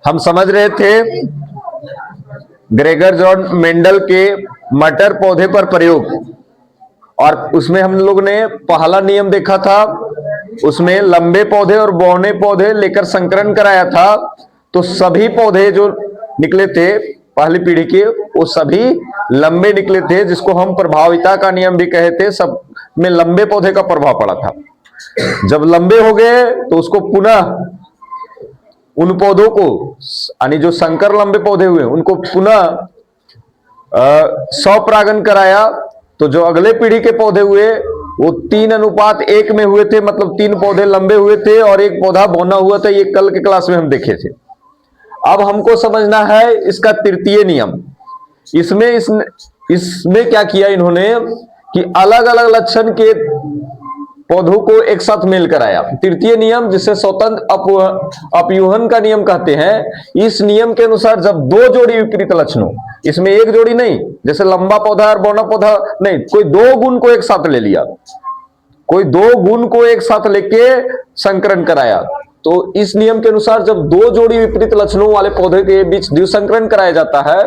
हम समझ रहे थे ग्रेगर जॉन मेंडल के मटर पौधे पर प्रयोग, और उसमें हम लोग ने पहला नियम देखा था, उसमें लंबे पौधे और बौने पौधे लेकर संकरण कराया था। तो सभी पौधे जो निकले थे पहली पीढ़ी के, वो सभी लंबे निकले थे, जिसको हम प्रभाविता का नियम भी कहे थे। सब में लंबे पौधे का प्रभाव पड़ा था। जब लंबे हो गए तो उसको पुनः उन पौधों को, यानी जो संकर लंबे पौधे हुए उनको पुनः स्वपरागन कराया। तो जो अगले पीढ़ी के पौधे हुए वो 3:1 में हुए थे, मतलब 3 पौधे लंबे हुए थे और 1 पौधा बौना हुआ था। ये कल के क्लास में हम देखे थे। अब हमको समझना है इसका तृतीय नियम। इसमें क्या किया इन्होंने कि अलग अलग लक्षण के पौधों को एक साथ मेल कराया। तृतीय नियम, जिसे स्वतंत्र अपयूहन का नियम कहते हैं। इस नियम के अनुसार जब 2 जोड़ी विपरीत लक्षणों, इसमें 1 जोड़ी नहीं, जैसे लंबा पौधा और बौना पौधा नहीं, कोई 2 गुण को एक साथ ले लिया, कोई 2 गुण को एक साथ लेके संकरण कराया। तो इस नियम के अनुसार जब 2 जोड़ी विपरीत लक्षणों वाले पौधे के बीच द्विसंकरण कराया जाता है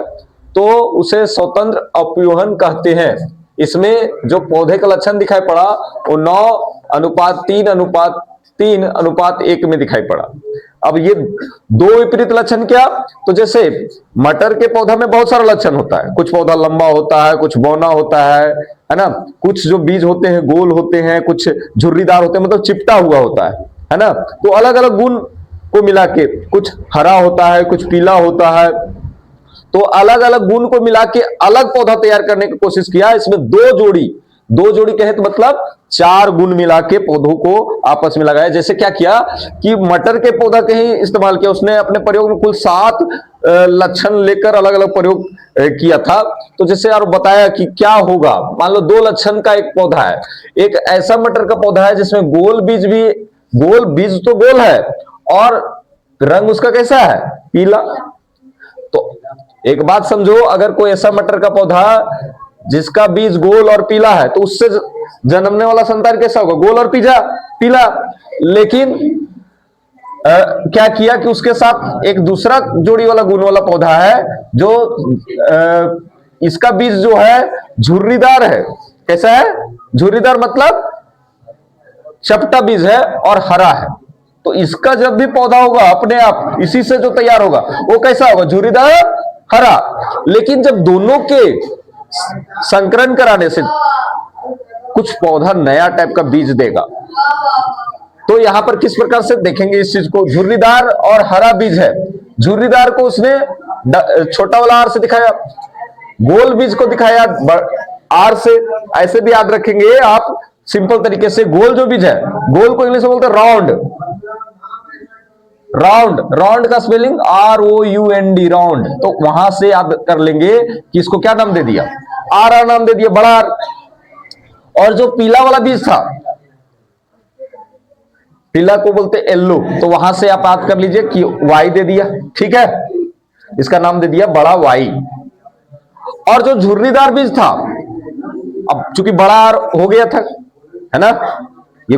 तो उसे स्वतंत्र अपयूहन कहते हैं। इसमें जो पौधे का लक्षण दिखाई पड़ा वो 9:3:3:1 में दिखाई पड़ा। अब ये 2 विपरीत लक्षण क्या, तो जैसे मटर के पौधा में बहुत सारा लक्षण होता है। कुछ पौधा लंबा होता है, कुछ बौना होता है ना। कुछ जो बीज होते हैं गोल होते हैं, कुछ झुर्रीदार होते हैं, मतलब चिपटा हुआ होता है ना। तो अलग अलग गुण को मिला के, कुछ हरा होता है, कुछ पीला होता है, तो अलग अलग गुण को मिला के अलग पौधा तैयार करने की कोशिश किया। इसमें 2 जोड़ी कहे तो मतलब 4 गुण मिला के पौधों को आपस में लगाया। जैसे क्या किया कि मटर के पौधा के ही इस्तेमाल किया। उसने अपने प्रयोग में कुल 7 लक्षण लेकर अलग अलग प्रयोग किया था। तो जैसे यार बताया कि क्या होगा, मान लो 2 लक्षण का एक पौधा है। एक ऐसा मटर का पौधा है जिसमें गोल बीज तो गोल है और रंग उसका कैसा है, पीला। तो एक बात समझो, अगर कोई ऐसा मटर का पौधा जिसका बीज गोल और पीला है तो उससे जन्मने वाला संतान कैसा होगा, गोल और पीला। लेकिन क्या किया कि उसके साथ एक दूसरा जोड़ी वाला गुण वाला पौधा है जो इसका बीज जो है झुर्रीदार है। कैसा है, झुर्रीदार मतलब चपटा बीज है और हरा है। तो इसका जब भी पौधा होगा अपने आप इसी से जो तैयार होगा वो कैसा होगा, झुर्रीदार हरा। लेकिन जब दोनों के संकरण कराने से कुछ पौधा नया टाइप का बीज देगा, तो यहां पर किस प्रकार से देखेंगे इस चीज को। झुर्रीदार और हरा बीज है। झुर्रीदार को उसने छोटा वाला आर से दिखाया, गोल बीज को दिखाया आर से। ऐसे भी याद रखेंगे आप सिंपल तरीके से। गोल जो बीज है, गोल को इंग्लिश में बोलते हैं राउंड का स्पेलिंग ROUND, राउंड। तो वहां से याद कर लेंगे कि इसको क्या नाम दे दिया, आर नाम दे दिया, बड़ा आर। और जो पीला वाला बीज था, पीला को बोलते येलो, तो वहां से आप याद कर लीजिए कि वाई दे दिया। ठीक है, इसका नाम दे दिया बड़ा वाई। और जो झुर्रीदार बीज था, अब चूंकि बड़ा आर हो गया था, है ना, ये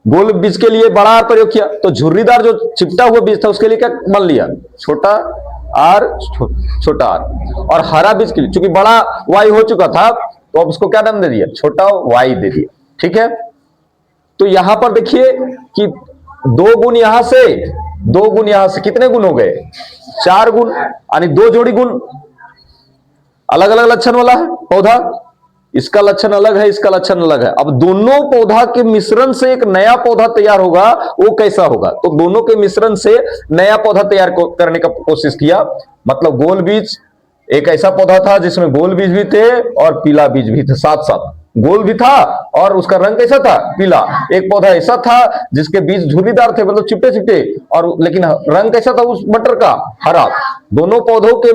गोल बीज के लिए बड़ा आर प्रयोग किया, तो झुर्रीदार जो चिपटा हुआ बीज था उसके लिए क्या मान लिया, छोटा आर। और हरा बीज के लिए चूंकि बड़ा वाई हो चुका था तो अब उसको क्या नाम दे दिया, छोटा वाई दे दिया। ठीक है, तो यहां पर देखिए कि 2 गुण यहां से, 2 गुण यहां से, कितने गुण हो गए, 4 गुण, यानी 2 जोड़ी गुण। अलग अलग लक्षण वाला है पौधा, इसका लक्षण अलग है, इसका लक्षण अलग है। अब दोनों पौधा के मिश्रण से एक नया पौधा तैयार होगा, वो कैसा होगा, तो दोनों के मिश्रण से नया पौधा तैयार करने का कोशिश किया। मतलब गोल बीज, एक ऐसा पौधा था जिसमें गोल बीज भी थे और पीला बीज भी थे, साथ साथ गोल भी था और उसका रंग कैसा था, पीला। एक पौधा ऐसा था जिसके बीज झुर्रीदार थे, मतलब चिपटे, और लेकिन रंग कैसा था उस मटर का, हरा। दोनों पौधों के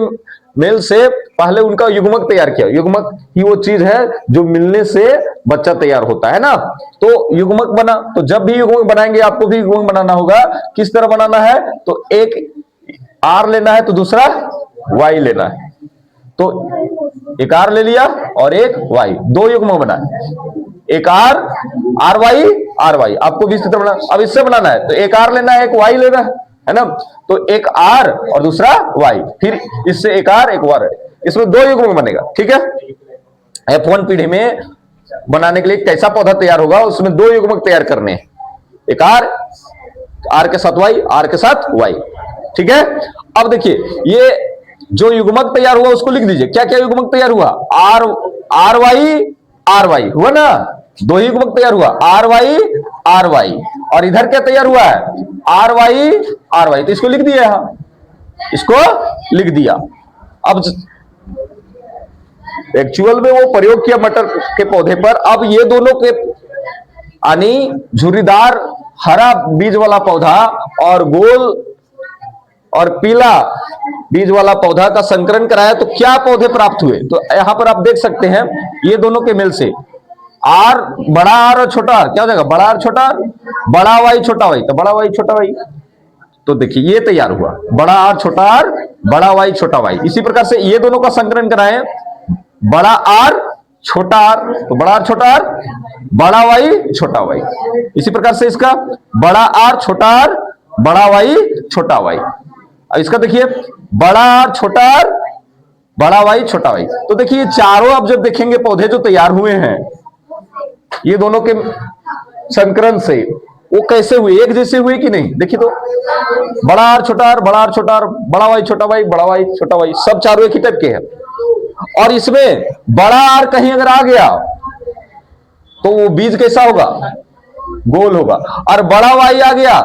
मेल से पहले उनका युग्मक तैयार किया। युग्मक ही वो चीज है जो मिलने से बच्चा तैयार होता है ना। तो युग्मक बना, तो जब भी युग्मक बनाएंगे आपको भी युग्मक बनाना होगा। किस तरह बनाना है, तो एक आर लेना है तो दूसरा वाई लेना है। तो एक आर ले लिया और एक वाई, 2 युग्मक बना, एक आर वाई। आपको भी इसी तरह बनाना। अब इससे बनाना है तो एक आर लेना है, एक वाई लेना है। है ना। तो एक आर और दूसरा वाई, फिर इससे एक आर एक वाई, इसमें दो युग्मक बनेगा। ठीक है, F1 पीढ़ी में बनाने के लिए कैसा पौधा तैयार होगा, उसमें दो युग्मक तैयार करने हैं, एक आर, आर के साथ वाई, आर के साथ वाई। ठीक है, अब देखिए ये जो युग्मक तैयार हुआ उसको लिख दीजिए। क्या क्या युग्मक तैयार हुआ, आर वाई हुआ ना, दो युग्मक तैयार हुआ, आर वाई, और इधर क्या तैयार हुआ है, आर वाई, तो इसको लिख दिया यहां, इसको लिख दिया। अब एक्चुअल में वो प्रयोग किया मटर के पौधे पर। अब ये दोनों के यानी झुर्रीदार हरा बीज वाला पौधा और गोल और पीला बीज वाला पौधा का संकरण कराया तो क्या पौधे प्राप्त हुए। तो यहां पर आप देख सकते हैं ये दोनों के मेल से आर, बड़ा आर और छोटा आर क्या हो जाएगा, बड़ा आर छोटा आर, बड़ा वाई छोटा वाई, तो बड़ा वाई छोटा वाई। तो देखिए ये तैयार हुआ, बड़ा आर छोटा आर, बड़ा वाई छोटा वाई। इसी प्रकार से ये दोनों का संकलन कराएं, बड़ा आर छोटा आर, तो बड़ा आर छोटा आर, बड़ा वाई छोटा वाई। इसी प्रकार से इसका बड़ा आर छोटा आर, बड़ा वाई छोटा वाई। अब इसका देखिए बड़ा आर छोटा आर, बड़ा वाई छोटा वाई। तो देखिए चारों अब जब देखेंगे पौधे जो तैयार हुए हैं ये दोनों के संकरण से, वो कैसे हुए, एक जैसे हुए कि नहीं। देखिए तो बड़ा आर छोटा आर, बड़ा आर छोटा आर, बड़ा वाई छोटा वाई, बड़ा वाई छोटा वाई, सब चारों एक ही टाइप के हैं। और इसमें बड़ा आर कहीं अगर आ गया तो वो बीज कैसा होगा, गोल होगा, और बड़ा वाई आ गया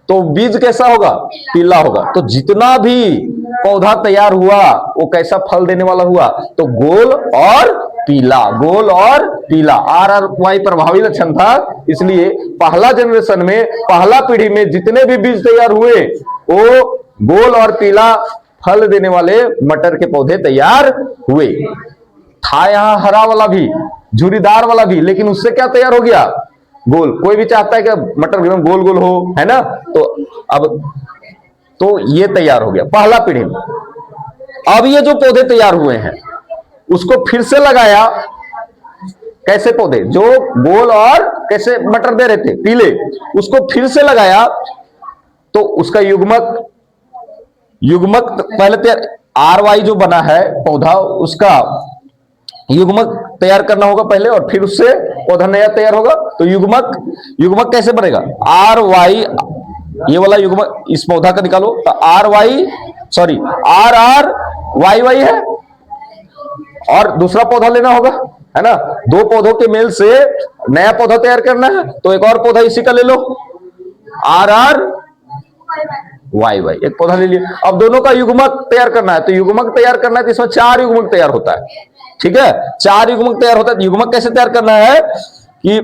तो बीज कैसा होगा, पीला होगा। तो जितना भी पौधा तैयार हुआ वो कैसा फल देने वाला हुआ, तो गोल और पीला, गोल और पीला। आर और वाई प्रभावी लक्षण था, इसलिए पहला जनरेशन में, पहला पीढ़ी में जितने भी बीज तैयार हुए वो गोल और पीला फल देने वाले मटर के पौधे तैयार हुए। था यहां हरा वाला भी, झुर्रीदार वाला भी, लेकिन उससे क्या तैयार हो गया, गोल। कोई भी चाहता है कि मटर एकदम गोल गोल हो, है ना। तो अब तो ये तैयार हो गया पहला पीढ़ी में। अब ये जो पौधे तैयार हुए हैं उसको फिर से लगाया, कैसे पौधे जो गोल और कैसे मटर दे रहे थे पीले, उसको फिर से लगाया तो उसका युग्मक पहले तैयार, आर वाई जो बना है पौधा उसका युग्मक तैयार करना होगा पहले, और फिर उससे पौधा नया तैयार होगा। तो युग्मक कैसे बनेगा, आर वाई, ये वाला युग्मक इस पौधा का निकालो, तो R Y, sorry R R Y Y है, और दूसरा पौधा लेना होगा, है ना। दो पौधों के मेल से नया पौधा तैयार करना है, तो एक और पौधा इसी का ले लो, आर आर वाई वाई, एक पौधा ले लिया। अब दोनों का युग्मक तैयार करना है, तो युग्मक तैयार करना है तो इसमें 4 युग्मक तैयार होता है। ठीक है, 4 युग्मक तैयार होता है। युग्मक कैसे तैयार करना है कि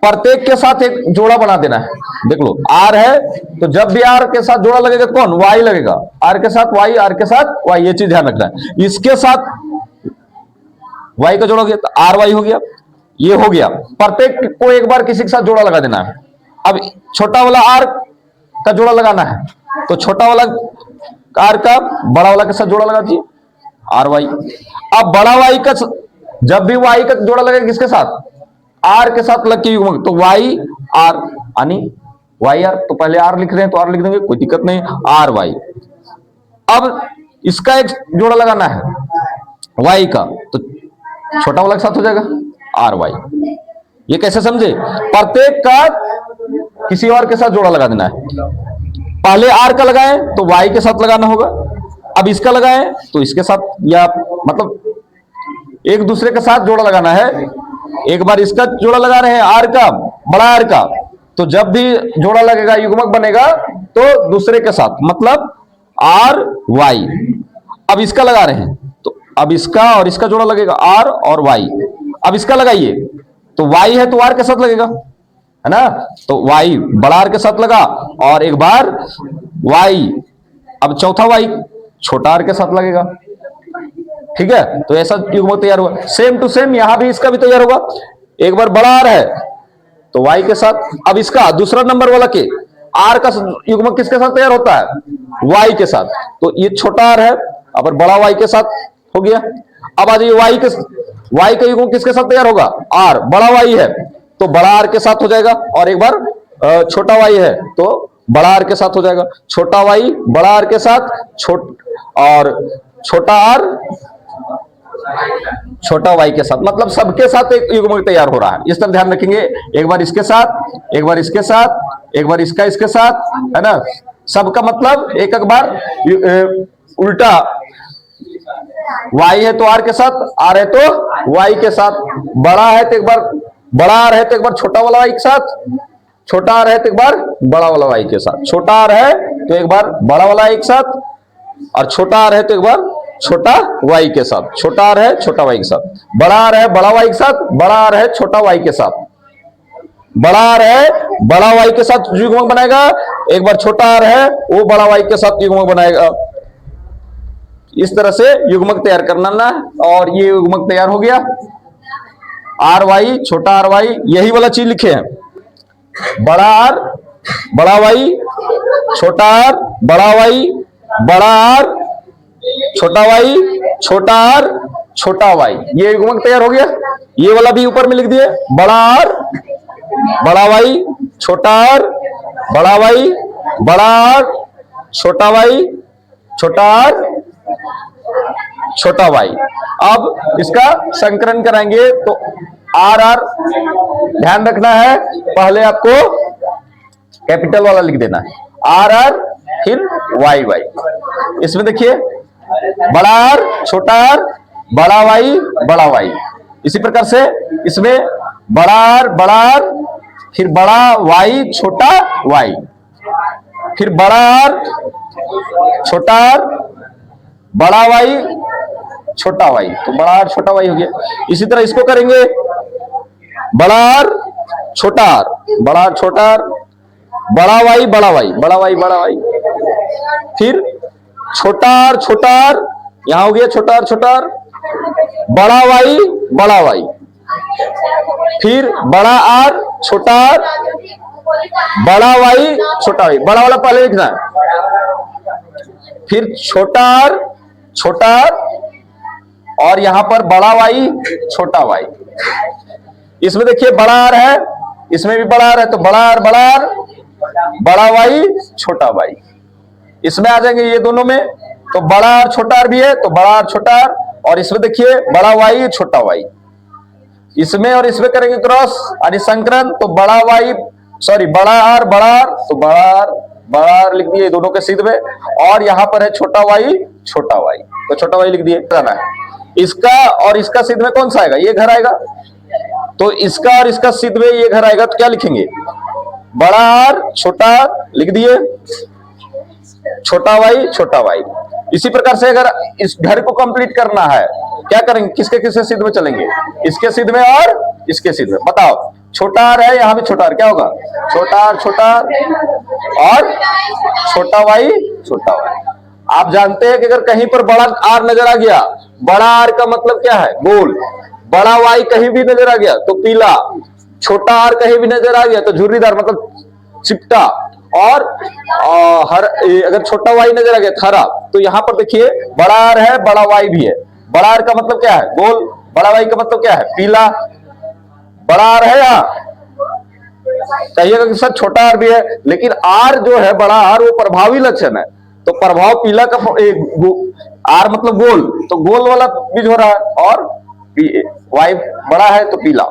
प्रत्येक के साथ एक जोड़ा बना देना है। देख लो आर है तो जब भी आर के साथ जोड़ा लगेगा कौन, वाई लगेगा, आर के साथ वाई, आर के साथ वाई, ये चीज ध्यान रखना है। इसके साथ वाई का जोड़ा हो गया तो आर वाई हो गया, ये हो गया। प्रत्येक को एक बार किसी के साथ जोड़ा लगा देना है। अब छोटा वाला आर का जोड़ा लगाना है, तो छोटा वाला आर का बड़ा वाला के साथ जोड़ा लगा दीजिए, आर वाई। अब बड़ा वाई का जब भी वाई का जोड़ा लगेगा किसके साथ, आर के साथ लग के युग्मक, तो वाई आर, यानी वाई आर। तो पहले आर लिख रहे हैं तो आर लिख देंगे, कोई दिक्कत नहीं, आर वाई। अब इसका एक जोड़ा लगाना है वाई का, तो छोटा वाला के साथ हो जाएगा आर वाई। ये कैसे समझे, प्रत्येक का किसी और के साथ जोड़ा लगा देना है। पहले आर का लगाएं तो वाई के साथ लगाना होगा, अब इसका लगाएं तो इसके साथ, या मतलब एक दूसरे के साथ जोड़ा लगाना है। एक बार इसका जोड़ा लगा रहे हैं आर का, बड़ा आर का, तो जब भी जोड़ा लगेगा युग्मक बनेगा तो दूसरे के साथ, मतलब आर वाई। अब इसका लगा रहे हैं तो अब इसका और इसका जोड़ा लगेगा आर और वाई। अब इसका लगाइए तो वाई है तो आर के साथ लगेगा, है ना। तो वाई बड़ा आर के साथ लगा, और एक बार वाई, अब चौथा वाई छोटा आर के साथ लगेगा। ठीक है, तो ऐसा युग्मक तैयार हुआ। सेम टू सेम यहां भी इसका भी तैयार होगा। एक बार बड़ा आर है तो वाई के साथ, अब इसका दूसरा नंबर वाला के आर का युग्मक किसके साथ तैयार होता है, वाई के साथ। तो ये छोटा आर है, अब बड़ा वाई के साथ हो गया। अब आ जाइए वाई का युग्मक किसके साथ तैयार होगा, आर, बड़ा वाई है तो बड़ा आर के साथ हो जाएगा, और एक बार छोटा वाई है तो बड़ा आर के साथ हो जाएगा, छोटा वाई बड़ा आर के साथ, और छोटा आर छोटा वाई के साथ, मतलब सबके साथ एक युग्मक तैयार हो रहा है। इस तरह ध्यान रखेंगे, एक बार इसके साथ, एक बार इसके साथ, एक बार इसका इसके साथ, है ना। सबका मतलब एक एक बार उल्टा, y है तो r के साथ, r है तो y के साथ, बड़ा है तो एक बार बड़ा r है तो एक बार छोटा वाला y के साथ, छोटा r है तो एक बार बड़ा वाला y के साथ, छोटा r है तो एक बार बड़ा वाला y के साथ, और छोटा r है तो एक बार छोटा y के साथ, छोटा r है छोटा y के साथ, बड़ा r है बड़ा y के साथ, बड़ा r है छोटा y के साथ, बड़ा r है बड़ा y के साथ युग्मक बनाएगा, एक बार छोटा r है वो बड़ा y के साथ युग्मक बनाएगा। इस तरह से युग्मक तैयार करना ना, और ये युग्मक तैयार हो गया। आर वाई छोटा आर वाई, यही वाला चीज लिखे हैं, बड़ा आर बड़ा वाई, छोटा आर बड़ा वाई, बड़ा आर छोटा वाई, छोटा आर छोटा वाई, ये युग्मक तैयार हो गया। ये वाला भी ऊपर में लिख दिए, बड़ा आर बड़ा वाई, छोटा आर बड़ा वाई, बड़ा आर छोटा वाई, छोटा आर छोटा वाई। अब इसका संकलन कराएंगे तो आर आर ध्यान रखना है, पहले आपको कैपिटल वाला लिख देना है, आर आर फिर वाई वाई। इसमें देखिए बड़ा आर छोटा आर बड़ा वाई बड़ा वाई, इसी प्रकार से इसमें बड़ा आर फिर बड़ा वाई छोटा वाई, फिर बड़ा आर छोटा आर बड़ा वाई छोटा वाई, तो बड़ा आर छोटा वाई हो गया। इसी तरह इसको करेंगे, बड़ा आर छोटा आर बड़ा आर छोटा आर, बड़ा वाई बड़ा वाई बड़ा वाई बड़ा वाई, फिर छोटा आर यहां हो गया छोटा आर, बड़ा वाई बड़ा वाई, फिर बड़ा आर छोटा आर बड़ा वाई छोटा वाई, बड़ा वाला पहले लिखना है, फिर छोटा आर और यहां पर बड़ा वाई छोटा वाई। इसमें देखिए बड़ा आर है, इसमें भी बड़ा आर है, तो बड़ा आर बड़ा वाई छोटा वाई। इसमें आ जाएंगे ये दोनों में, तो बड़ा आर छोटा आर भी है, तो बड़ा आर छोटा आर, और इसमें देखिए बड़ा वाई छोटा वाई, इसमें और इसमें करेंगे क्रॉस यानी संकरण, तो बड़ा आर तो बड़ा आर लिख दिए दोनों के सिद्ध में, और यहां पर है छोटा वाई तो छोटा वाई लिख दिए। जाना है इसका और इसका सिद्ध में कौन सा आएगा, ये घर आएगा, तो इसका और इसका सिद्ध में ये घर आएगा, तो क्या लिखेंगे, बड़ा आर छोटा आर लिख दिए, छोटा वाई। इसी प्रकार से अगर इस घर को कंप्लीट करना है, क्या करेंगे, किसके सिद्ध में चलेंगे, इसके सिद्ध में और इसके सिद्ध में। बताओ, छोटा आर है, यहां भी छोटा आर, क्या होगा, छोटा आर और छोटा वाई। आप जानते हैं कि अगर कहीं पर बड़ा आर नजर आ गया, बड़ा आर का मतलब क्या है, गोल, बड़ा वाई कहीं भी नजर आ गया तो पीला, छोटा आर कहीं भी नजर आ गया तो झुर्रीदार मतलब चिपटा, और अगर छोटा वाई नजर आ गया हरा। तो यहां पर देखिए बड़ा आर है बड़ा वाई भी है, बड़ा आर का मतलब क्या है, गोल, बड़ा वाई का मतलब क्या है, पीला, बड़ा आर है यहाँ, कहिएगा कि सर छोटा आर भी है, लेकिन आर जो है बड़ा आर वो प्रभावी लक्षण है, तो प्रभाव पीला का आर मतलब गोल, तो गोल वाला बीज हो रहा है, और वाई बड़ा है तो पीला,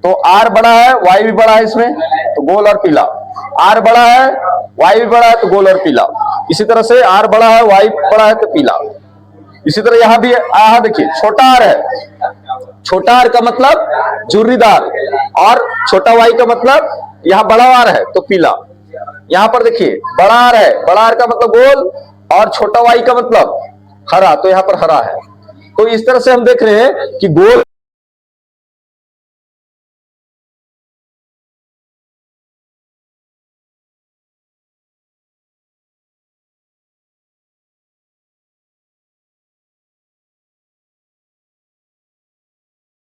तो आर बड़ा है वाई भी बड़ा है इसमें, तो गोल और पीला, आर बड़ा है वाई भी बड़ा है तो गोल और पीला। इसी तरह से आर बड़ा है वाई बड़ा है तो पीला। इसी तरह यहां भी यहां देखिए छोटा आर है, छोटा आर का मतलब झुर्रीदार, और छोटा वाई का मतलब यहां बड़ा आर है तो पीला। यहां पर देखिए बड़ा आर है, बड़ा आर का मतलब गोल, और छोटा वाई का मतलब हरा, तो यहां पर हरा है। तो इस तरह से हम देख रहे हैं कि गोल